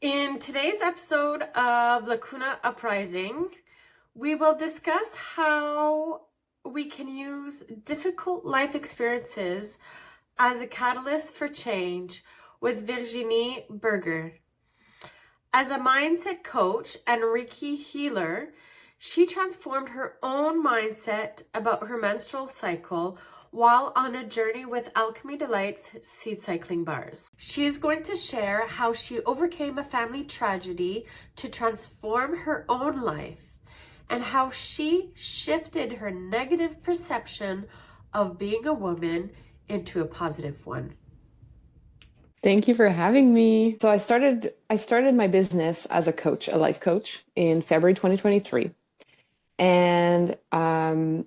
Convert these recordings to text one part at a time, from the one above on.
In today's episode of Lacuna Uprising, we will discuss how we can use difficult life experiences as a catalyst for change with Virginie Berger. As a mindset coach and Reiki healer, she transformed her own mindset about her menstrual cycle while on a journey with Alchemy Delights seed cycling bars. She is going to share how she overcame a family tragedy to transform her own life and how she shifted her negative perception of being a woman into a positive one. Thank you for having me. So I started my business as a coach, a life coach, in February 2023. And while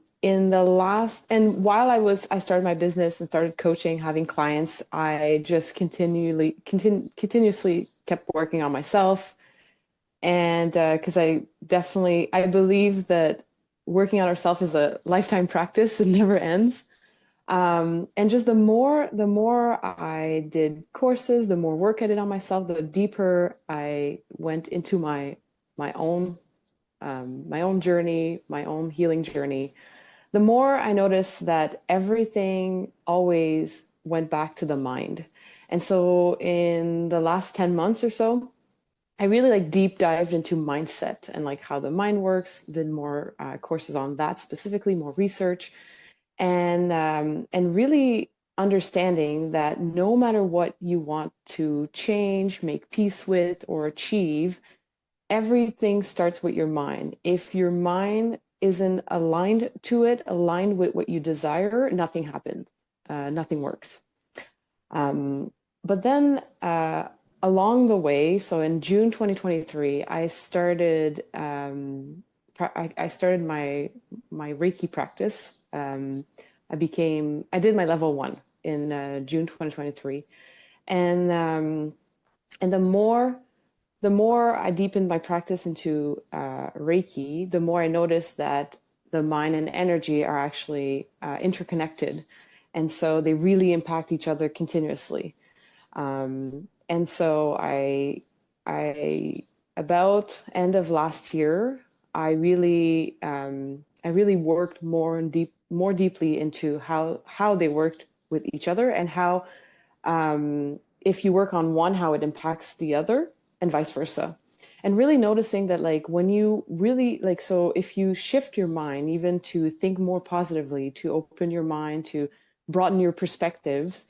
I started my business and started coaching, having clients, I just continuously kept working on myself. And because I believe that working on ourselves is a lifetime practice. It never ends. And just the more I did courses, the more work I did on myself, the deeper I went into my own journey, my own healing journey, the more I noticed that everything always went back to the mind. And so in the last 10 months or so, I really deep dived into mindset and how the mind works, did more courses on that specifically, more research. And really understanding that no matter what you want to change, make peace with, or achieve, everything starts with your mind. If your mind isn't aligned with what you desire, nothing happens, nothing works. But then along the way, so in June 2023, I started my Reiki practice. I did my level 1 in June 2023. And the more I deepened my practice into Reiki, the more I noticed that the mind and energy are actually interconnected. And so they really impact each other continuously. And so I about end of last year, I really worked more deeply into how they worked with each other, and how if you work on one, how it impacts the other, and vice versa. And really noticing that when you really so if you shift your mind even to think more positively, to open your mind, to broaden your perspectives,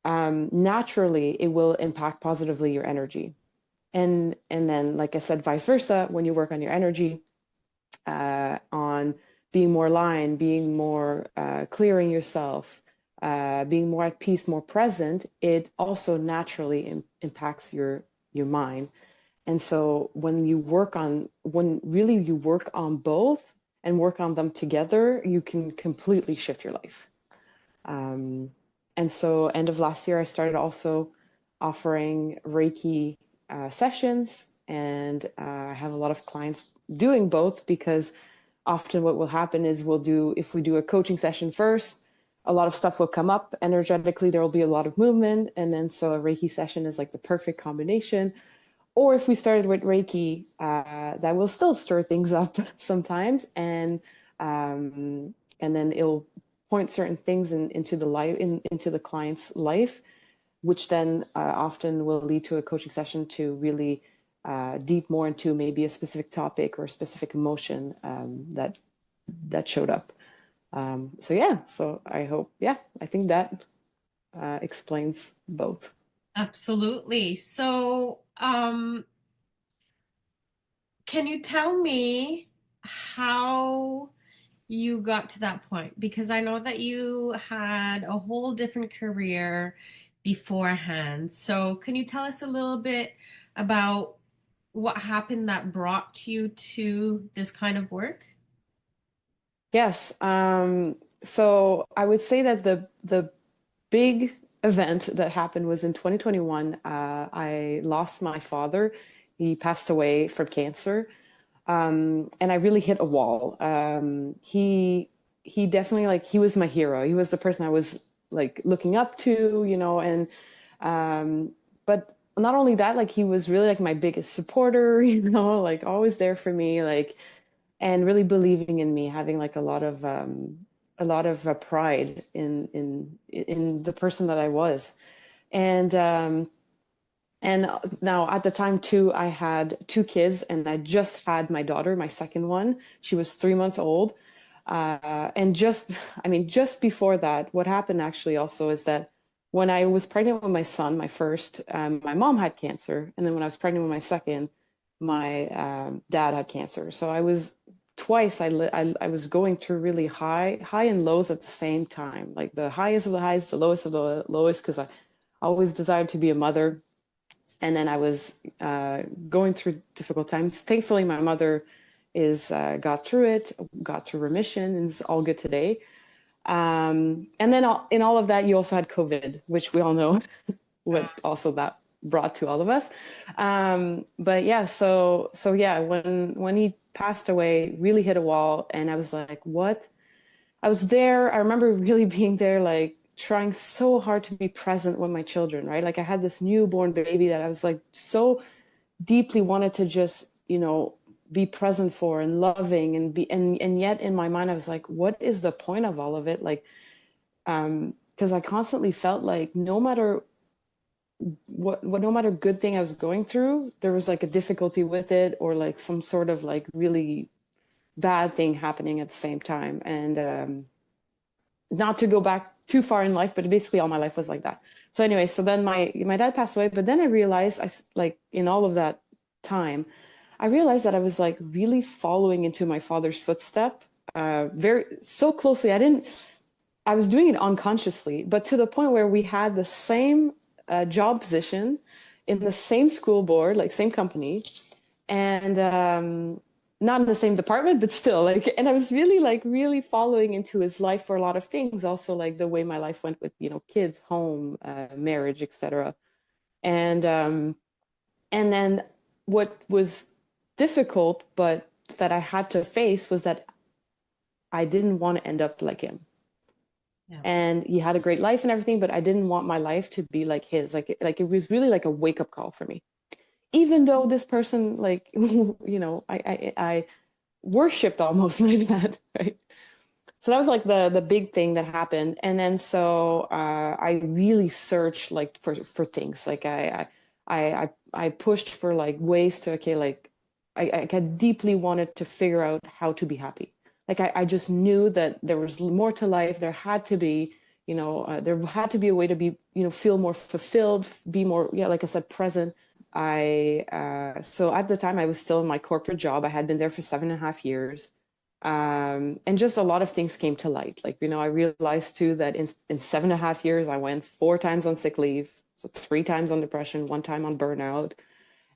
naturally it will impact positively your energy. And then, like I said, vice versa, when you work on your energy, on being more aligned, being more clearing yourself, being more at peace, more present, it also naturally impacts your mind. And so when you work on both and work on them together, you can completely shift your life. And so end of last year, I started also offering Reiki sessions, and I have a lot of clients doing both, because often what will happen is if we do a coaching session first, a lot of stuff will come up energetically, there will be a lot of movement, and then so a Reiki session is the perfect combination. Or if we started with Reiki, that will still stir things up sometimes, and then it'll point certain things into the client's life, which then often will lead to a coaching session to really deep more into maybe a specific topic or a specific emotion that showed up. So I think that explains both. Absolutely. So, can you tell me how you got to that point? Because I know that you had a whole different career beforehand. So, can you tell us a little bit about what happened that brought you to this kind of work? Yes. So I would say that the big event that happened was in 2021. I lost my father. He passed away from cancer. And I really hit a wall. He definitely, he was my hero. He was the person I was looking up to, and but not only that, like he was really like my biggest supporter, like always there for me, like, and really believing in me, having like a lot of pride in the person that I was. And now at the time too, I had two kids, and I just had my daughter, my second one. She was 3 months old. And I mean, just before that, what happened actually also is that when I was pregnant with my son, my first, my mom had cancer. And then when I was pregnant with my second, my dad had cancer. So I was twice, I was going through really high and lows at the same time, like the highest of the highest, the lowest of the lowest, because I always desired to be a mother. And then I was going through difficult times. Thankfully, my mother is got through it, got to remission, and is all good today. And then in all of that, you also had COVID, which we all know what also that brought to all of us. But yeah, so yeah, when he passed away, really hit a wall, and I was like, what? I was there. I remember really being there, like trying so hard to be present with my children, right? Like I had this newborn baby that I was like so deeply wanted to just, be present for and loving and be, and yet in my mind, I was like, what is the point of all of it? Like, because I constantly felt like no matter no matter good thing I was going through, there was like a difficulty with it or like some sort of like really bad thing happening at the same time. And not to go back too far in life, but basically all my life was like that. So anyway, so then my dad passed away, but then I realized like in all of that time, I realized that I was like really following into my father's footstep, very so closely. I was doing it unconsciously, but to the point where we had the same job position in the same school board, like same company, and not in the same department, but still like, and I was really like really following into his life for a lot of things. Also like the way my life went with, kids, home, marriage, etc. And then what was difficult, but that I had to face was that I didn't want to end up like him. Yeah. And he had a great life and everything, but I didn't want my life to be like his. Like it was really like a wake up call for me. Even though this person, like, I worshipped almost like that, right? So that was like the big thing that happened. And then so I really searched like for things. Like I pushed for like ways to, okay, like I deeply wanted to figure out how to be happy. Like I just knew that there was more to life. There had to be, there had to be a way to be, feel more fulfilled, be more, yeah, like I said, present. So at the time I was still in my corporate job. I had been there for 7.5 years. And just a lot of things came to light. Like, I realized too that in 7.5 years, I went 4 times on sick leave. So 3 times on depression, 1 time on burnout.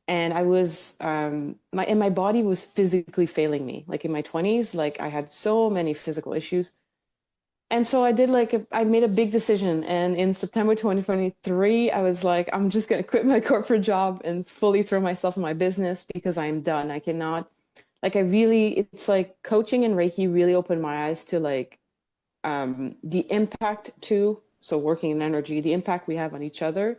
And I was, my body was physically failing me. Like in my 20s, like I had so many physical issues. And so I did I made a big decision. And in September 2023, I was like, I'm just going to quit my corporate job and fully throw myself in my business because I'm done. I cannot, it's like coaching and Reiki really opened my eyes to like the impact too. So working in energy, the impact we have on each other.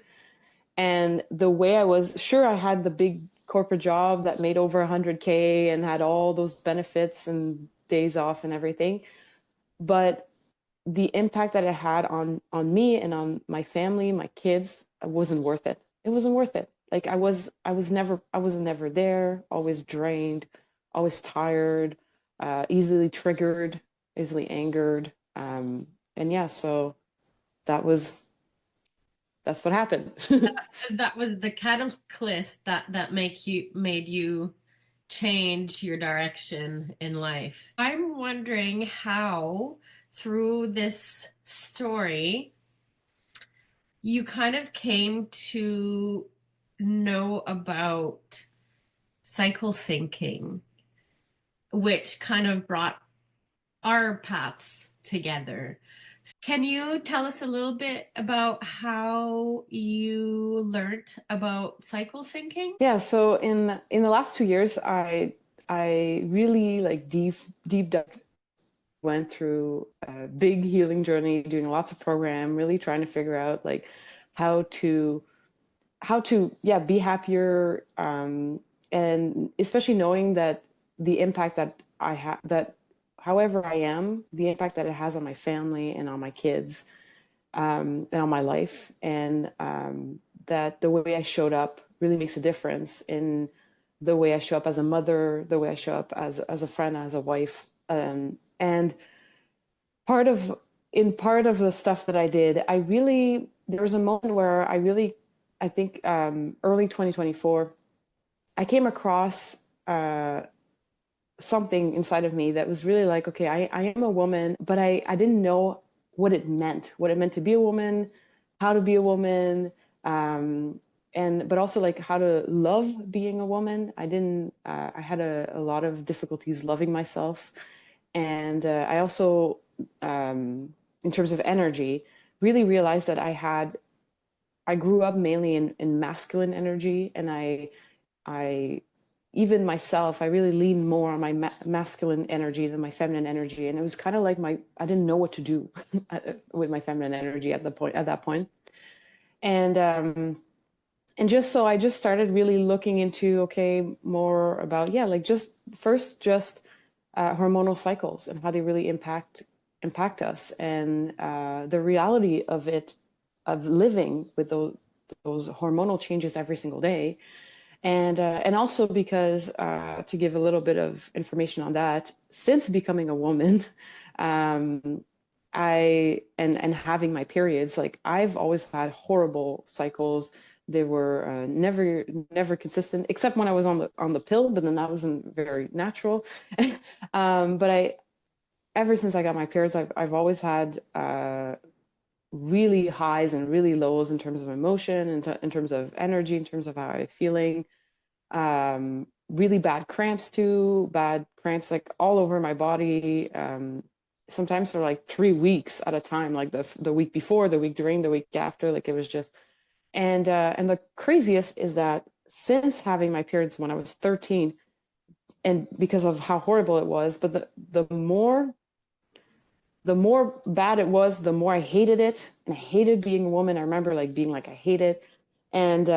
And the way I was, sure, I had the big corporate job that made over 100K and had all those benefits and days off and everything. But the impact that it had on me and on my family, my kids, wasn't worth it. It wasn't worth it. Like I was never there, always drained, always tired, easily triggered, easily angered. And yeah, so that was that's what happened. That was the catalyst that made you change your direction in life. I'm wondering how through this story you kind of came to know about cycle syncing, which kind of brought our paths together. Can you tell us a little bit about how you learned about cycle syncing? Yeah, so in the last 2 years, I really like deep dive went through a big healing journey, doing lots of program, really trying to figure out like how to how to, yeah, be happier, and especially knowing that the impact that I have, that however I am, the impact that it has on my family and on my kids, and on my life, and that the way I showed up really makes a difference in the way I show up as a mother, the way I show up as a friend, as a wife, and part of part of the stuff that I did, I really, there was a moment where I really, I think, early 2024, I came across something inside of me that was really like, okay, I am a woman, but I didn't know what it meant to be a woman, how to be a woman, um, and but also like how to love being a woman. I didn't, I had a lot of difficulties loving myself. And I also, in terms of energy, really realized that I grew up mainly in masculine energy, and I even myself, I really leaned more on my masculine energy than my feminine energy, and it was kind of like I didn't know what to do with my feminine energy at that point, and just so I just started really looking into, okay, more about, yeah, like just first just hormonal cycles and how they really impact us, and the reality of it, of living with those hormonal changes every single day. And also because, to give a little bit of information on that, since becoming a woman, um, and having my periods, like I've always had horrible cycles. They were never consistent, except when I was on the pill, but then that wasn't very natural. But ever since I got my periods, I've always had really highs and really lows in terms of emotion, in terms of energy, in terms of how I'm feeling. Really bad cramps too, bad cramps like all over my body. Sometimes for like 3 weeks at a time, like the week before, the week during, the week after, like it was just. And the craziest is that since having my periods when I was 13, and because of how horrible it was, but the more bad it was, the more I hated it, and I hated being a woman. I remember like being like, I hate it. And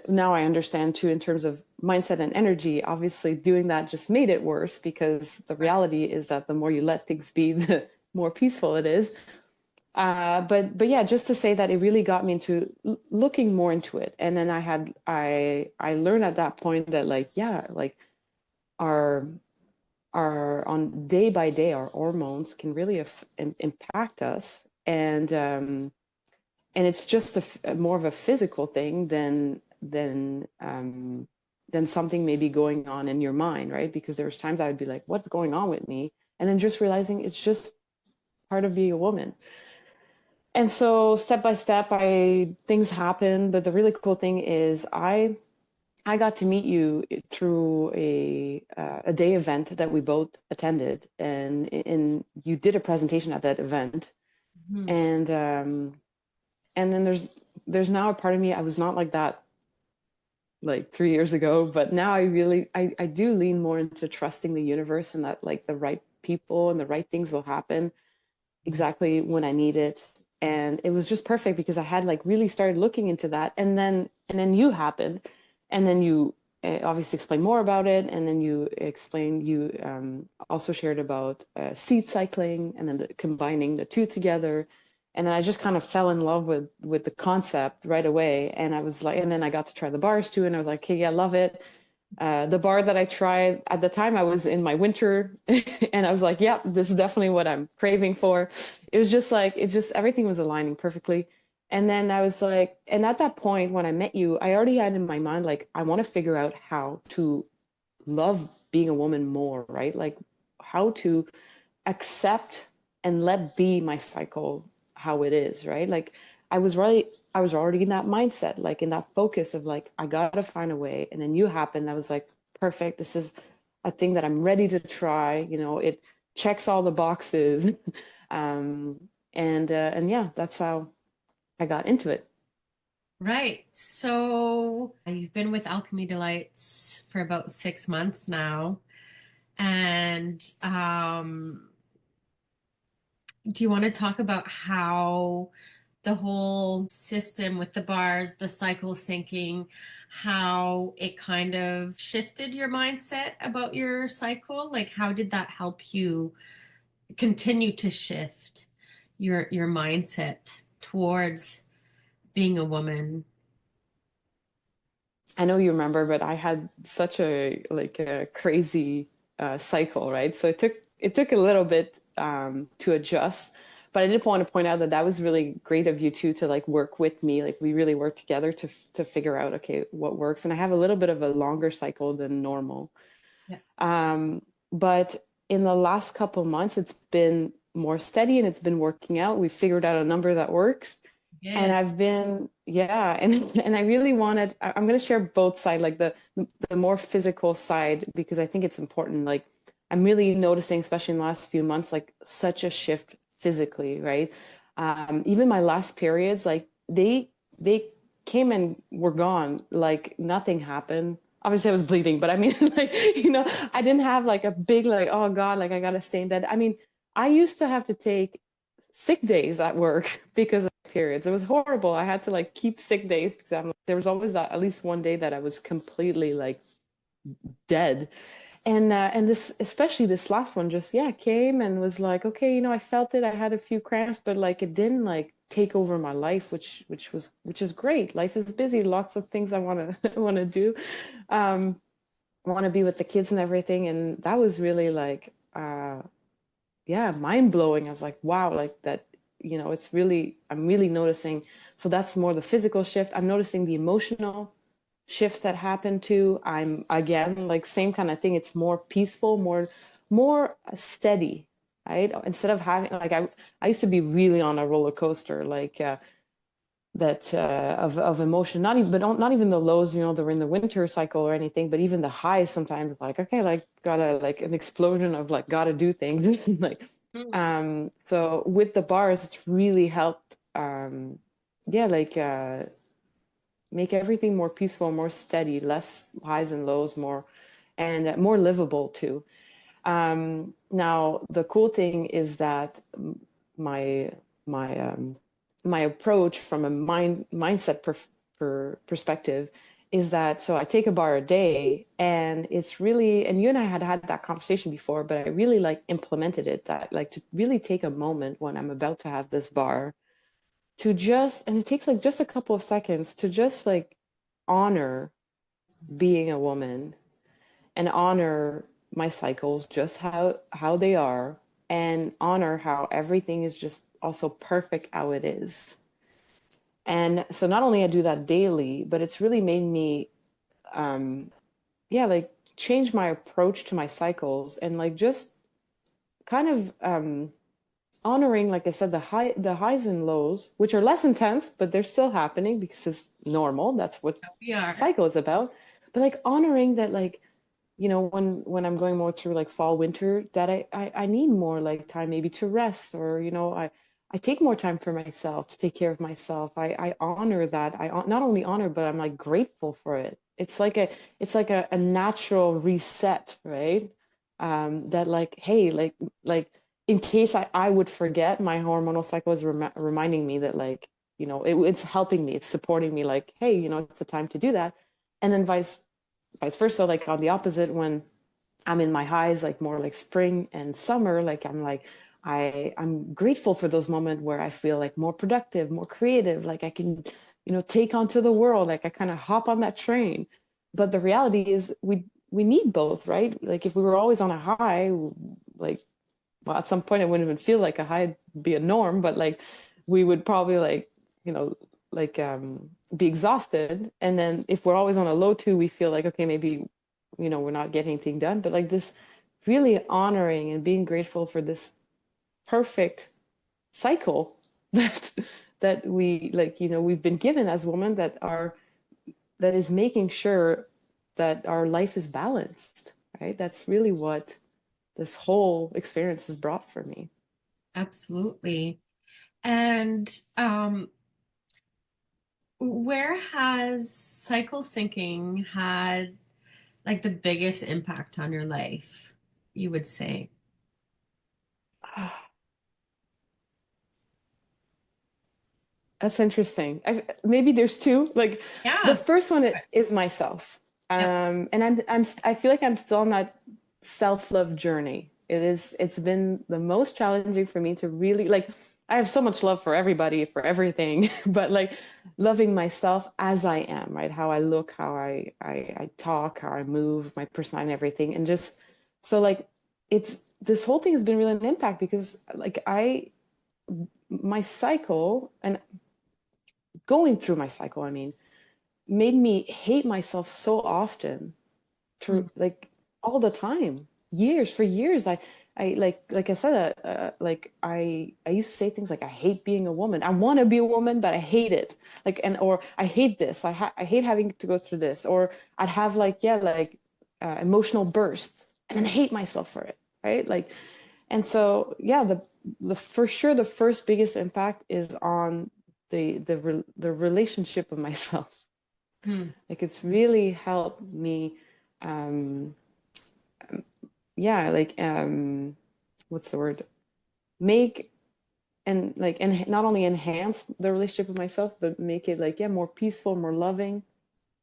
now I understand too, in terms of mindset and energy, obviously doing that just made it worse, because the reality is that the more you let things be, the more peaceful it is. But yeah, just to say that it really got me into looking more into it. And then I learned at that point that, like, yeah, like our on day by day, our hormones can really impact us. And it's just more of a physical thing than something maybe going on in your mind, right? Because there was times I would be like, what's going on with me? And then just realizing it's just part of being a woman. And so step by step, things happen. But the really cool thing is I got to meet you through a day event that we both attended, and you did a presentation at that event. Mhm. And then there's now a part of me, I was not like that like 3 years ago, but now I do lean more into trusting the universe, and that like the right people and the right things will happen exactly when I need it. And it was just perfect because I had like really started looking into that, and then you happened, and then you obviously explained more about it, and then you also shared about seed cycling, and then combining the two together. And then I just kind of fell in love with the concept right away. And I was like, and then I got to try the bars too, and I was like, okay, yeah, I love it. The bar that I tried at the time, I was in my winter, and I was like, "Yep, this is definitely what I'm craving for." It was just like, it just everything was aligning perfectly. And then I was like, and at that point when I met you, I already had in my mind like, I want to figure out how to love being a woman more, right? Like how to accept and let be my cycle how it is, right? Like I was already in that mindset, like in that focus of like, I gotta find a way. And then you happened. I was like, perfect. This is a thing that I'm ready to try. It checks all the boxes. And yeah, that's how I got into it. Right. So you've been with Alchemy Delights for about 6 months now. And do you want to talk about how the whole system with the bars, the cycle syncing, how it kind of shifted your mindset about your cycle? Like, how did that help you continue to shift your mindset towards being a woman? I know you remember, but I had such a like a crazy cycle, right? So it took a little bit to adjust, but I did want to point out that that was really great of you too to like work with me. Like we really worked together to figure out okay what works. And I have a little bit of a longer cycle than normal. Yeah. But in the last couple months, it's been more steady and it's been working out. We figured out a number that works. And Good. I've been, yeah, and I really wanted, I'm going to share both sides, like the more physical side, because I think it's important. Like I'm really noticing, especially in the last few months, like such a shift physically, right? Even my last periods, like they came and were gone, like nothing happened. Obviously, I was bleeding, but I mean, like, I didn't have like a big, like, oh God, like I gotta stay in bed. I mean, I used to have to take sick days at work because of periods. It was horrible. I had to like keep sick days because there was always that at least one day that I was completely like dead. And this especially this last one just yeah came and was like okay, I felt it. I had a few cramps, but like it didn't like take over my life, which is great. Life is busy, lots of things I want to want to do. Um, want to be with the kids and everything, and that was really like yeah, mind blowing. I was like, wow, like that, it's really, I'm really noticing. So that's more the physical shift. I'm noticing the emotional shifts that happen too. I'm again, like same kind of thing. It's more peaceful, more steady, right? Instead of having like, I used to be really on a roller coaster, like, that of emotion, not even but not even the lows, that were in the winter cycle or anything, but even the highs sometimes like okay, like gotta like an explosion of like gotta do things like so with the bars it's really helped yeah like make everything more peaceful, more steady, less highs and lows, more and more livable too. Now the cool thing is that my my my approach from a mindset perspective is that so I take a bar a day, and it's really, and you and I had had that conversation before, but I really like implemented it, that like to really take a moment when I'm about to have this bar to just, and it takes like just a couple of seconds to just like honor being a woman and honor my cycles just how they are, and honor how everything is just also perfect how it is. And so not only I do that daily, but it's really made me yeah like change my approach to my cycles, and like just kind of honoring, like I said, the highs and lows, which are less intense, but they're still happening because it's normal. That's what We are. cycle is about. But like honoring that, like when I'm going more through like fall winter, that I need more like time maybe to rest, or I take more time for myself to take care of myself. I honor that. Not only honor, but I'm like grateful for it. It's like a natural reset, right? That like hey, like in case I would forget, my hormonal cycle is reminding me that like it's helping me, it's supporting me, like hey, it's the time to do that. And then vice versa, like on the opposite, when I'm in my highs, like more like spring and summer, like I'm grateful for those moments where I feel like more productive, more creative, like I can take onto the world, like I kind of hop on that train. But the reality is we need both, right? Like if we were always on a high, like well, at some point it wouldn't even feel like a high be a norm, but like we would probably like you know like be exhausted. And then if we're always on a low too, we feel like okay, maybe we're not getting anything done. But like this really honoring and being grateful for this perfect cycle that we like we've been given as women, that is making sure that our life is balanced, right? That's really what this whole experience has brought for me. Absolutely. And where has cycle syncing had like the biggest impact on your life, you would say? That's interesting. Maybe there's two. Like the Yeah. first one is myself. Yep. And I feel like I'm still on that self-love journey. It's been the most challenging for me to really like I have so much love for everybody, for everything, but like loving myself as I am, right? How I look, how I talk, how I move, my personality and everything. And just so like it's this whole thing has been really an impact because like my cycle and going through my cycle, I mean, made me hate myself so often to Mm. like all the time, years for years. I like I said, like I used to say things like, I hate being a woman. I want to be a woman, but I hate it. Like, and, or I hate this. I hate having to go through this, or I'd have like, yeah, like emotional bursts and then hate myself for it. Right. Like, and so, yeah, the for sure, the first biggest impact is on the relationship of myself. Mm. Like it's really helped me, um, yeah, like what's the word? Make and like and not only enhance the relationship with myself, but make it like yeah more peaceful, more loving.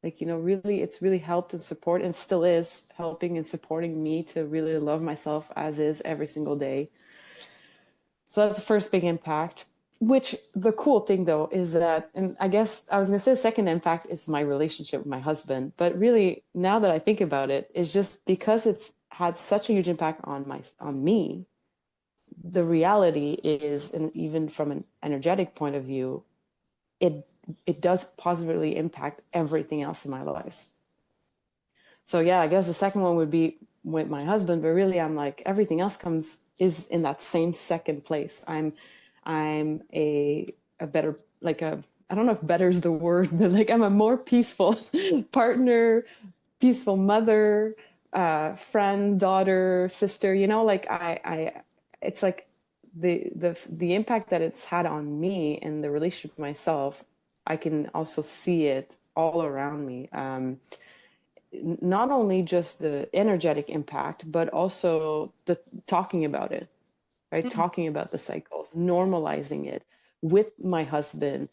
Like really, it's really helped and support, and still is helping and supporting me to really love myself as is every single day. So that's the first big impact. Which the cool thing though is that, and I guess I was gonna say the second impact is my relationship with my husband, but really now that I think about it, it's just because it's had such a huge impact on me. The reality is, and even from an energetic point of view, it it does positively impact everything else in my life. So yeah, I guess the second one would be with my husband, but really I'm like everything else comes is in that same second place. I'm a better like a I don't know if better is the word, but like I'm a more peaceful partner, peaceful mother, friend, daughter, sister, like I it's like the impact that it's had on me and the relationship with myself, I can also see it all around me. Not only just the energetic impact, but also the talking about it, right? Mm. Talking about the cycles, normalizing it with my husband.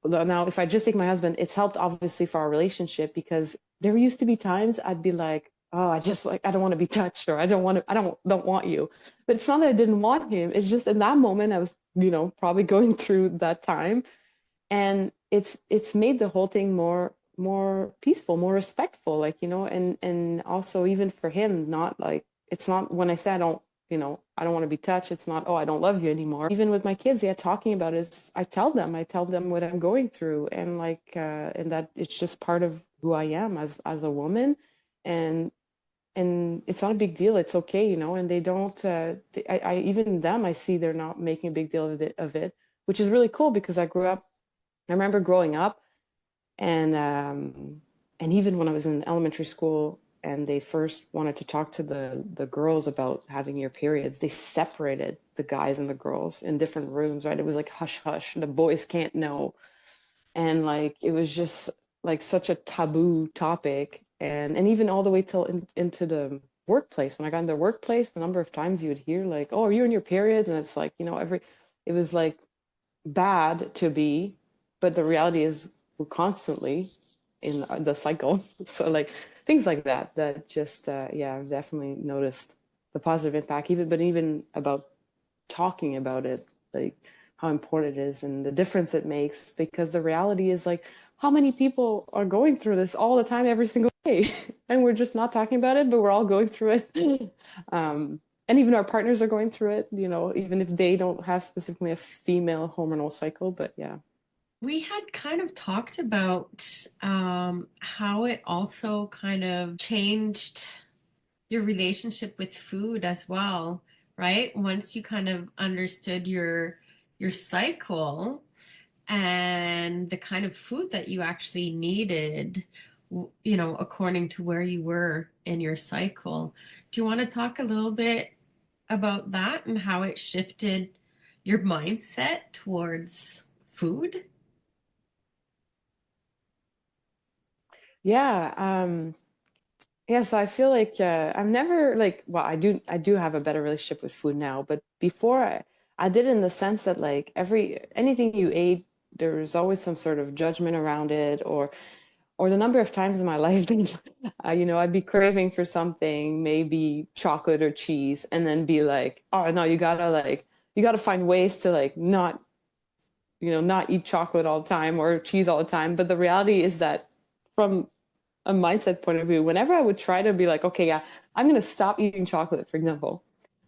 Now, if I just take my husband, it's helped obviously for our relationship because there used to be times I'd be like, oh, I just like I don't want to be touched or I don't want you. But it's not that I didn't want him. It's just in that moment I was, probably going through that time, and it's made the whole thing more peaceful, more respectful, like and also even for him, not like it's not when I say I don't want to be touched, it's not, oh, I don't love you anymore. Even with my kids, yeah, talking about it, I tell them what I'm going through, and like and that it's just part of who I am as a woman, and it's not a big deal, it's okay, and they don't I even them, I see they're not making a big deal of it, which is really cool because I remember growing up, and even when I was in elementary school and they first wanted to talk to the girls about having your periods, they separated the guys and the girls in different rooms, right? It was like hush hush, the boys can't know. And like it was just like such a taboo topic, and even all the way till into the workplace. When I got in the workplace, the number of times you would hear like, "Oh, are you in your periods?" And it's like, it was like bad to be, but the reality is we're constantly in the cycle. So like things like that just yeah, I've definitely noticed the positive impact, even about talking about it, like how important it is and the difference it makes, because the reality is like how many people are going through this all the time every single day and we're just not talking about it, but we're all going through it. And even our partners are going through it, even if they don't have specifically a female hormonal cycle, but yeah. We had kind of talked about how it also kind of changed your relationship with food as well, right? Once you kind of understood your cycle and the kind of food that you actually needed, according to where you were in your cycle. Do you want to talk a little bit about that and how it shifted your mindset towards food? Yeah. Yeah, so I feel like I'm never like, well, I do have a better relationship with food now, but before I did, in the sense that like anything you ate there's always some sort of judgment around it, or the number of times in my life that I'd be craving for something, maybe chocolate or cheese, and then be like, oh no, you gotta find ways to like not not eat chocolate all the time or cheese all the time. But the reality is that from a mindset point of view, whenever I would try to be like, okay, yeah, I'm gonna stop eating chocolate, for example,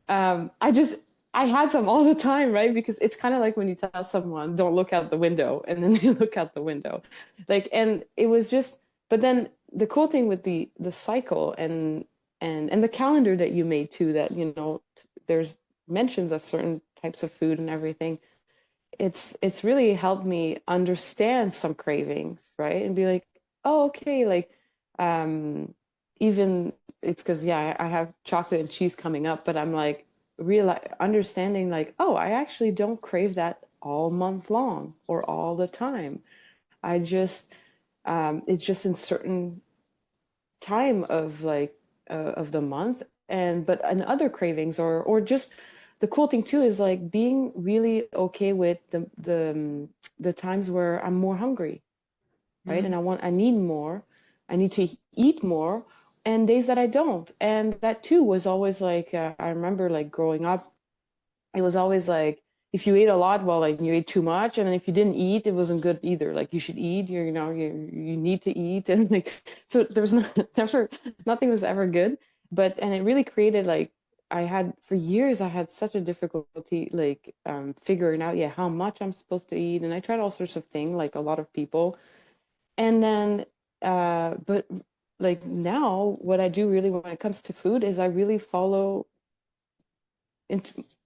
I just I had some all the time, right? Because it's kind of like when you tell someone, don't look out the window, and then they look out the window. Like, and it was just, but then the cool thing with the cycle and the calendar that you made too, that, there's mentions of certain types of food and everything. It's really helped me understand some cravings, right? And be like, oh, okay, like even it's because yeah, I have chocolate and cheese coming up, but I'm like real understanding like, oh, I actually don't crave that all month long or all the time. I just it's just in certain time of like of the month, and but in other cravings, or just the cool thing too is like being really okay with the times where I'm more hungry, right? Mm-hmm. And I need more, I need to eat more, and days that I don't. And that too was always like, I remember like growing up, it was always like, if you ate a lot, well, like you ate too much, and then if you didn't eat, it wasn't good either. Like you should eat, you need to eat, and like so there was never nothing was ever good. But and it really created like I had for years I had such a difficulty like figuring out how much I'm supposed to eat, and I tried all sorts of things like a lot of people, and then but like now what I do really when it comes to food is I really follow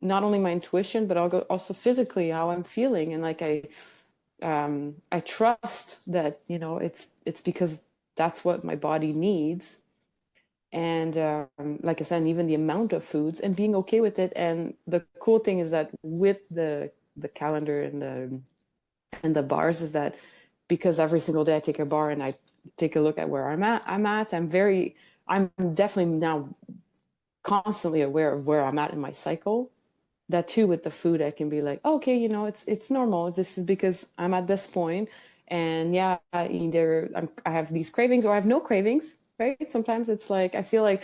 not only my intuition, but I'll go also physically how I'm feeling, and like I trust that it's because that's what my body needs, and like I said, even the amount of foods and being okay with it. And the cool thing is that with the calendar and the bars is that because every single day I take a bar and I take a look at where I'm definitely now constantly aware of where I'm at in my cycle. That too with the food, I can be like, oh, okay, it's normal. This is because I'm at this point, and yeah, either I have these cravings or I have no cravings, right? Sometimes it's like I feel like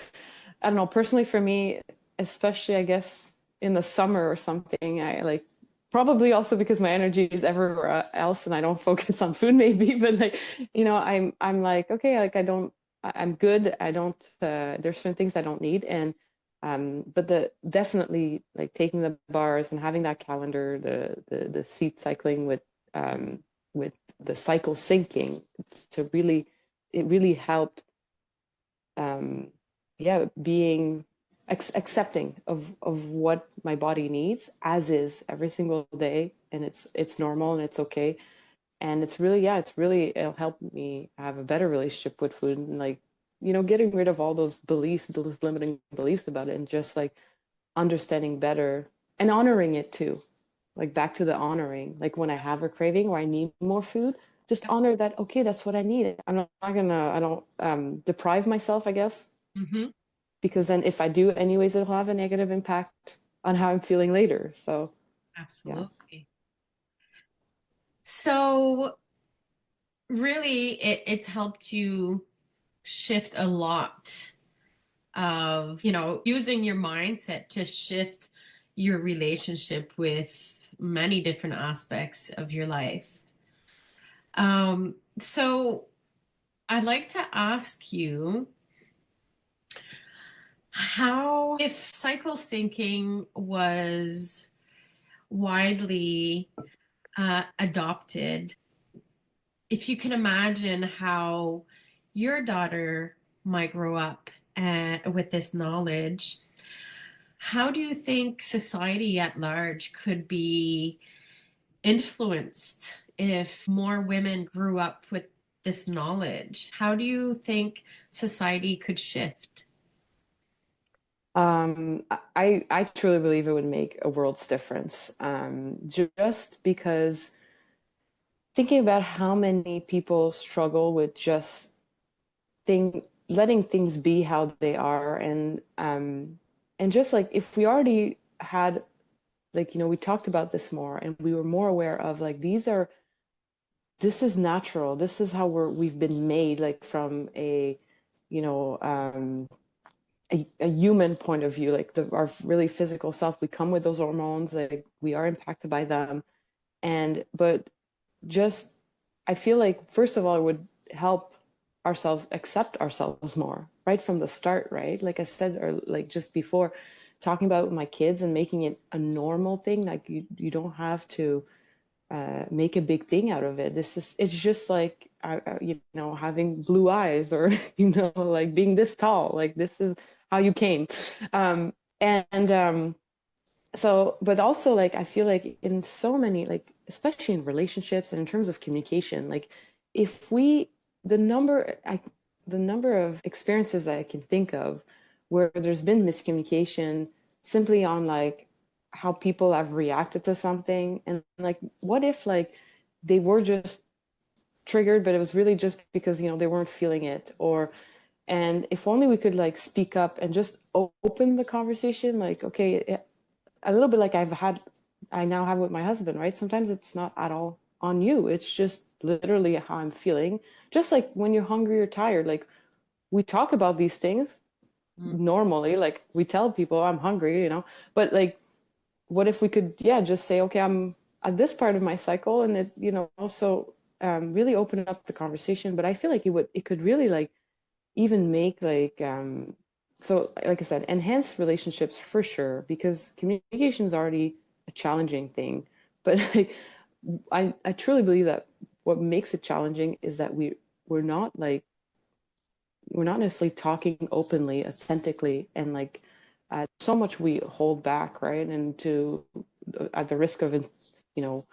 I don't know. Personally, for me, especially I guess in the summer or something, I like probably also because my energy is everywhere else and I don't focus on food maybe, but like I'm like okay, like I'm good. I don't there's certain things I don't need, and but the definitely like taking the bars and having that calendar, the seat cycling with the cycle syncing to really it really helped being accepting of what my body needs as is every single day, and it's normal and it's okay. And it'll help me have a better relationship with food, and like getting rid of all those limiting beliefs about it, and just like understanding better and honoring it too. Like back to the honoring, like when I have a craving or I need more food, just honor that, okay, that's what I need. I don't deprive myself, I guess, Mm-hmm. because then if I do anyways, it'll have a negative impact on how I'm feeling later. So yeah. Absolutely. So really, it's helped you shift a lot of, using your mindset to shift your relationship with many different aspects of your life. So I'd like to ask you how, if cycle syncing was widely adopted, if you can imagine how your daughter might grow up with this knowledge, how do you think society at large could be influenced if more women grew up with this knowledge? How do you think society could shift? I truly believe it would make a world's difference. Just because thinking about how many people struggle with just letting things be how they are, and just like if we already had like we talked about this more and we were more aware of like these are this is natural. This is how we've been made, like from a, you know, a human point of view, like our really physical self. We come with those hormones, like we are impacted by them. But just, I feel like, first of all, it would help ourselves accept ourselves more right from the start, right? Like I said, or like just before, talking about my kids and making it a normal thing. Like you don't have to make a big thing out of it. It's just like, you know, having blue eyes, or, you know, like being this tall, like this is how you came. Um, and so, but also like, I feel like in so many, like, especially in relationships and in terms of communication, like if we, the number, the number of experiences that I can think of where there's been miscommunication simply on like how people have reacted to something. And like, what if like they were just triggered, but it was really just because, you know, they weren't feeling it, or, and if only we could like speak up and just open the conversation, like, okay, a little bit like I now have with my husband, right? Sometimes it's not at all on you. It's just literally how I'm feeling. Just like when you're hungry or tired, like we talk about these things Mm. normally, like we tell people I'm hungry, you know, but like, what if we could, yeah, just say, okay, I'm at this part of my cycle, and it, you know, also really open up the conversation. But I feel like it could really like even make like so like I said, enhance relationships for sure, because communication is already a challenging thing. But like, I truly believe that what makes it challenging is that we're not like, we're not necessarily talking openly, authentically, and like so much we hold back, right? And to at the risk of, you know,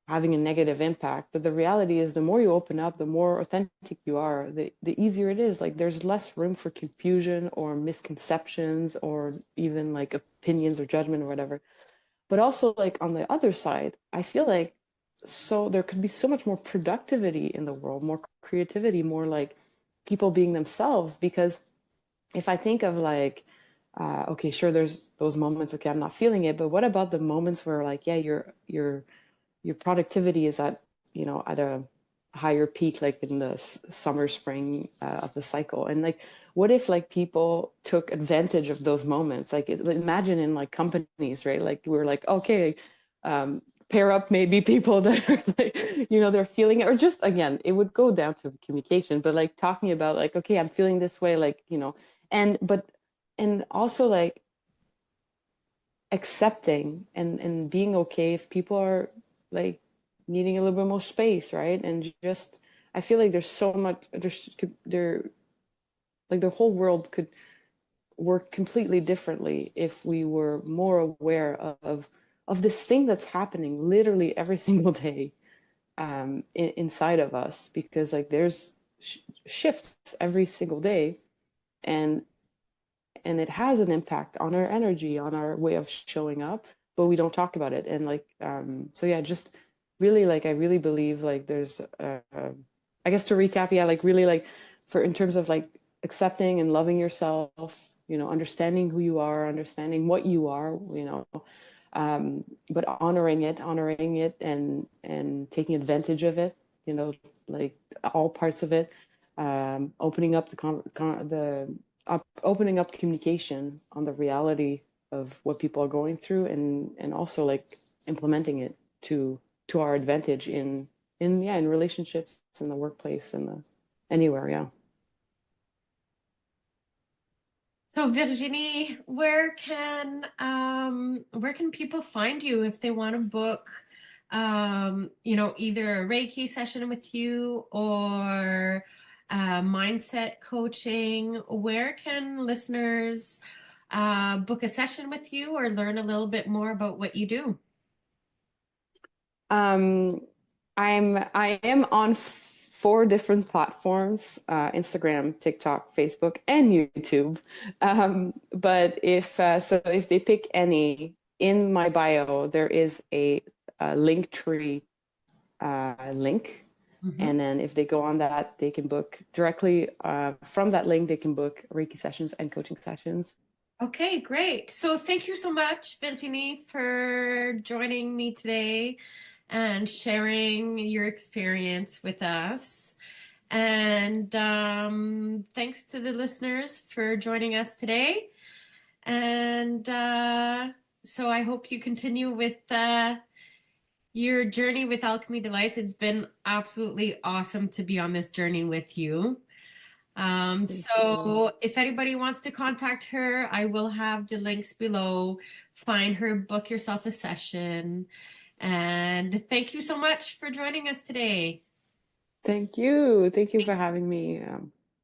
having a negative impact. But the reality is, the more you open up, the more authentic you are, the easier it is. Like there's less room for confusion or misconceptions or even like opinions or judgment or whatever. But also like on the other side, I feel like, so there could be so much more productivity in the world, more creativity, more like people being themselves. Because if I think of like, okay, sure, there's those moments, okay, I'm not feeling it, but what about the moments where like, yeah, your productivity is at, you know, at a higher peak, like in the summer, spring of the cycle. And like, what if like people took advantage of those moments? Like imagine in like companies, right? Like we're like, okay, pair up maybe people that are like, you know, they're feeling it, or just, again, it would go down to communication, but like talking about like, okay, I'm feeling this way, like, you know, and also like accepting and being okay if people are like needing a little bit more space, right? And just, I feel like there's so much, there, like the whole world could work completely differently if we were more aware of this thing that's happening literally every single day inside of us. Because like there's shifts every single day, and it has an impact on our energy, on our way of showing up, but we don't talk about it. And like, so yeah, just really like, I really believe like there's, I guess to recap, yeah, like really like for, in terms of like accepting and loving yourself, you know, understanding who you are, understanding what you are, you know, but honoring it and taking advantage of it, you know, like all parts of it, opening up opening up communication on the reality of what people are going through, and also like implementing it to our advantage in yeah, in relationships, in the workplace, in the anywhere, yeah. So Virginie, where can people find you if they want to book you know, either a Reiki session with you or mindset coaching? Where can listeners book a session with you or learn a little bit more about what you do? um I am on four different platforms: Instagram, TikTok, Facebook, and YouTube. But so if they pick any, in my bio there is a link tree link. Mhm. And then if they go on that, they can book directly from that link. They can book Reiki sessions and coaching sessions. Okay, great. So thank you so much, Virginie, for joining me today and sharing your experience with us. And thanks to the listeners for joining us today. And so I hope you continue with your journey with Alchemy Delights. It's been absolutely awesome to be on this journey with you. Thank you. So if anybody wants to contact her, I will have the links below. Find her, book yourself a session. And thank you so much for joining us today. Thank you. Thank you for having me.